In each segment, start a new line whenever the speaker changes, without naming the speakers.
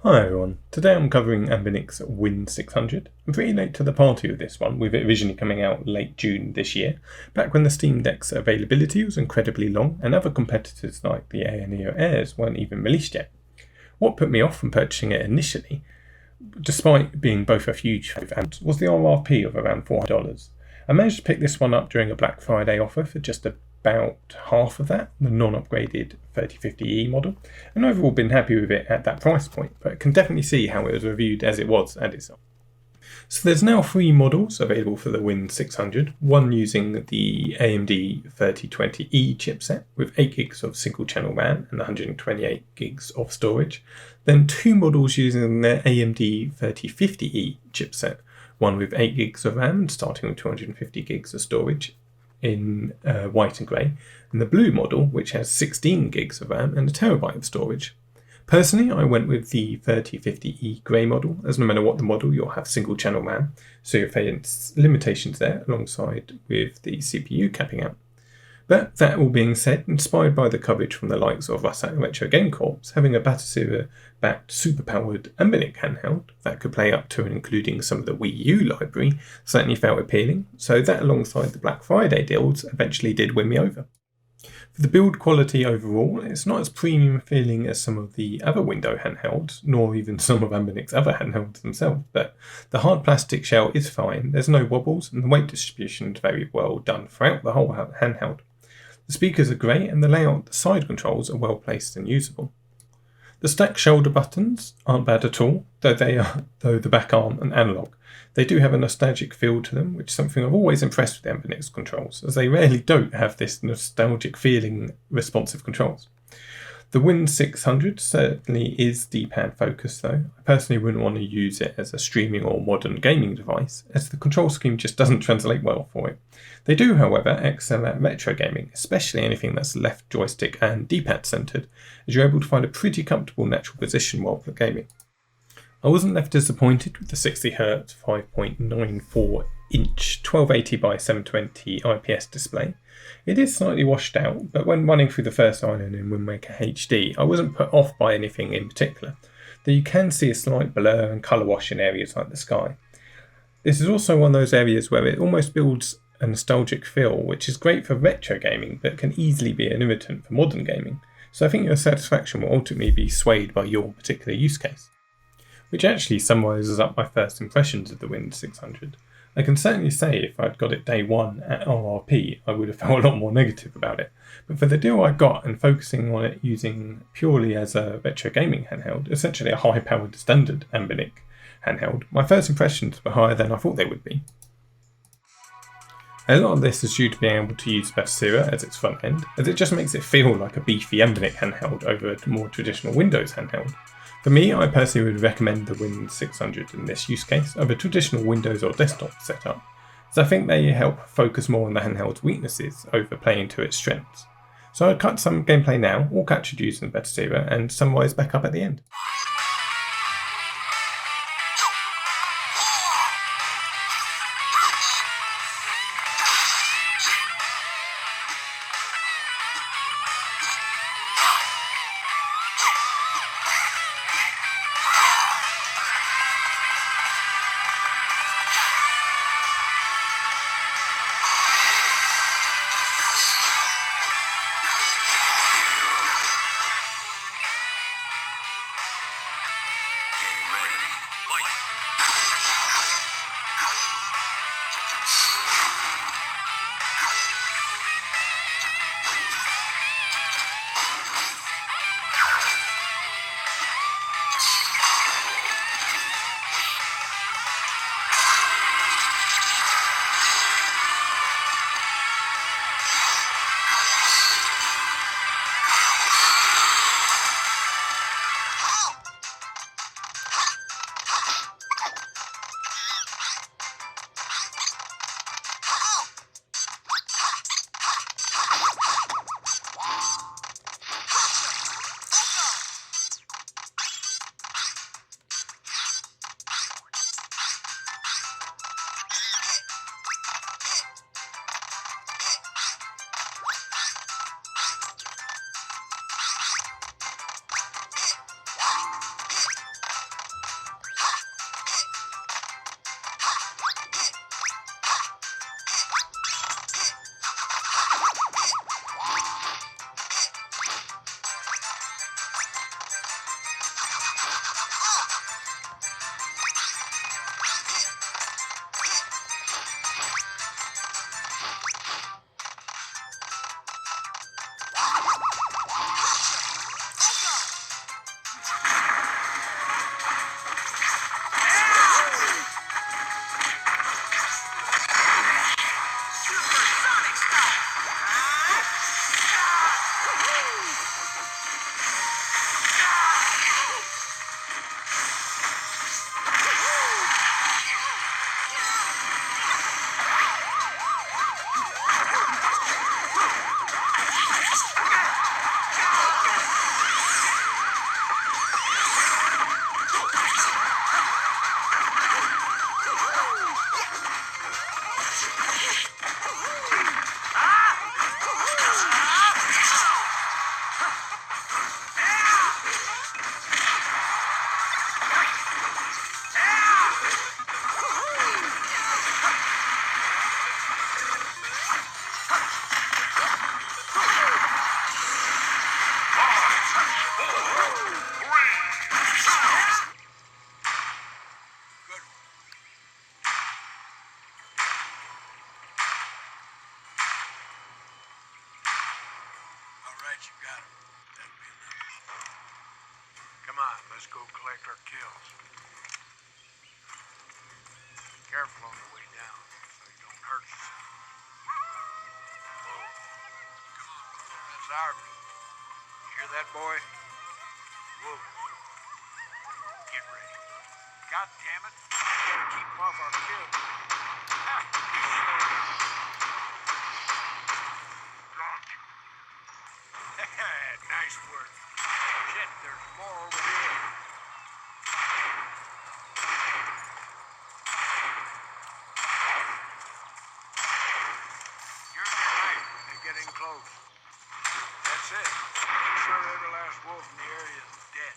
Hi everyone, today I'm covering Anbernic's Win 600. I'm pretty late to the party with this one, with it originally coming out late June this year, back when the Steam Deck's availability was incredibly long and other competitors like the Neo Airs weren't even released yet. What put me off from purchasing it initially, despite being both a huge fan, was the RRP of around $400. I managed to pick this one up during a Black Friday offer for just about half of that, the non-upgraded 3050E model, and overall been happy with it at that price point, but can definitely see how it was reviewed as it was at itself. So there's now 3 models available for the Win 600, one using the AMD 3020E chipset with 8GB of single channel RAM and 128GB of storage, then 2 models using the AMD 3050E chipset, one with 8GB of RAM starting with 250GB of storage in white and grey, and the blue model which has 16GB of RAM and a terabyte of storage. Personally, I went with the 3050E grey model, as no matter what the model, you'll have single channel RAM, so you'll face limitations there alongside with the CPU capping out. But that all being said, inspired by the coverage from the likes of us at Retro Game Corps, having a Batocera backed superpowered Anbernic handheld that could play up to and including some of the Wii-U library certainly felt appealing, so that alongside the Black Friday deals eventually did win me over. For the build quality overall, it's not as premium feeling as some of the other Windows handhelds, nor even some of Anbernic's other handhelds themselves, but the hard plastic shell is fine, there's no wobbles, and the weight distribution is very well done throughout the whole handheld. The speakers are great and the layout, the side controls are well placed and usable. The stacked shoulder buttons aren't bad at all, though the back aren't an analog. They do have a nostalgic feel to them, which is something I've always impressed with Anbernic's controls, as they rarely don't have this nostalgic feeling responsive controls. The Win 600 certainly is D-pad focused though. I personally wouldn't want to use it as a streaming or modern gaming device, as the control scheme just doesn't translate well for it. They do, however, excel at retro gaming, especially anything that's left joystick and D-pad centered, as you're able to find a pretty comfortable natural position while gaming. I wasn't left disappointed with the 60Hz 5.94 inch 1280 by 720 IPS display. It is slightly washed out, but when running through the first island in Wind Waker HD, I wasn't put off by anything in particular, though you can see a slight blur and colour wash in areas like the sky. This is also one of those areas where it almost builds a nostalgic feel, which is great for retro gaming, but can easily be an irritant for modern gaming, so I think your satisfaction will ultimately be swayed by your particular use case. Which actually summarises up my first impressions of the Win 600. I can certainly say if I'd got it day one at RRP, I would have felt a lot more negative about it. But for the deal I got and focusing on it using purely as a retro gaming handheld, essentially a high-powered standard Anbernic handheld, my first impressions were higher than I thought they would be. A lot of this is due to being able to use Batocera as its front end, as it just makes it feel like a beefy Anbernic handheld over a more traditional Windows handheld. For me, I personally would recommend the Win 600 in this use case over traditional Windows or desktop setup, as I think they help focus more on the handheld's weaknesses over playing to its strengths. So I'll cut some gameplay now, all captured using Batocera, and summarise back up at the end.
bet you got him. That'll be enough. Come on, let's go collect our kills. Careful on the way down, so you don't hurt yourself. Whoa. Come on, that's Arby. You hear that, boy? Whoa. Get ready. God damn it. We gotta keep off our kills. Ah, nice work. Shit, there's more over here. You're right. They're getting close. That's it. Make sure every last wolf in the area is dead.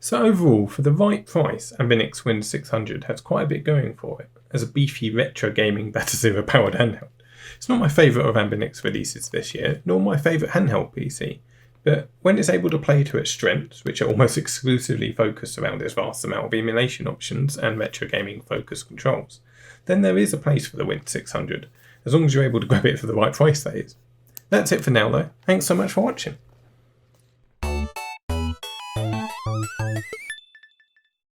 So overall, for the right price, Anbernic Win 600 has quite a bit going for it. as a beefy retro gaming Batocera powered handheld. It's not my favourite of Anbernic's releases this year, nor my favourite handheld PC, but when it's able to play to its strengths, which are almost exclusively focused around its vast amount of emulation options and retro gaming focused controls, then there is a place for the Win 600, as long as you're able to grab it for the right price, that is. That's it for now though, thanks so much for watching.